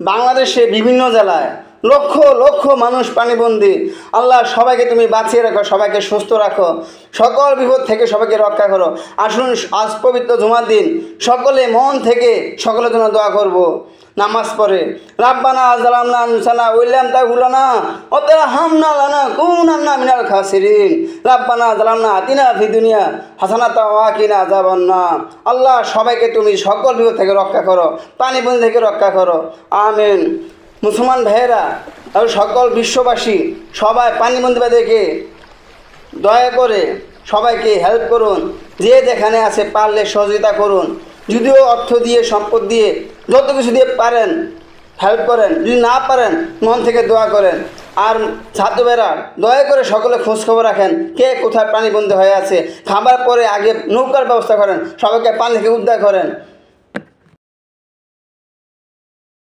বাংলাদেশে বিভিন্ন জেলায় লক্ষ লক্ষ মানুষ পানিবন্দী। আল্লাহ সবাইকে তুমি বাঁচিয়ে রাখো, সবাইকে সুস্থ রাখো, সকল বিপদ থেকে সবাইকে রক্ষা করো। আসুন আজ পবিত্র জুমার দিন সকলে মন থেকে সকলের জন্য দোয়া করব। নামাজ পড়ে রাব্বানা যালামনা আনফুসানা ওয়াইলাম তাগফিরলানা ওয়া তারহামনা লানাকুনান্না মিনাল খাসিরিন রাব্বানা যালামনা আতিনা ফিদ দুনিয়া হাসানাতাও ওয়া কিনা আযাবান্নার। আল্লাহ সবাইকে তুমি সকল বিপদ থেকে রক্ষা করো, পানিবন্দী থেকে রক্ষা করো, আমিন। মুসলমান ভাইয়েরা আর সকল বিশ্ববাসী সবাই পানিবন্দী দেখে দয়া করে সবাইকে হেল্প করুন, যে যেখানে আছে পারলে সহযোগিতা করুন। যদিও অর্থ দিয়ে সম্পদ দিয়ে যত কিছু দিয়ে পারেন হেল্প করেন, যদি না পারেন মন থেকে দোয়া করেন। আর ছাত্রবেরা দয়া করে সকলে খোঁজখবর রাখেন কে কোথায় পানিবন্দী হয়ে আছে। খাবার পরে আগে নৌকার ব্যবস্থা করেন, সবাইকে পানি থেকে উদ্ধার করেন।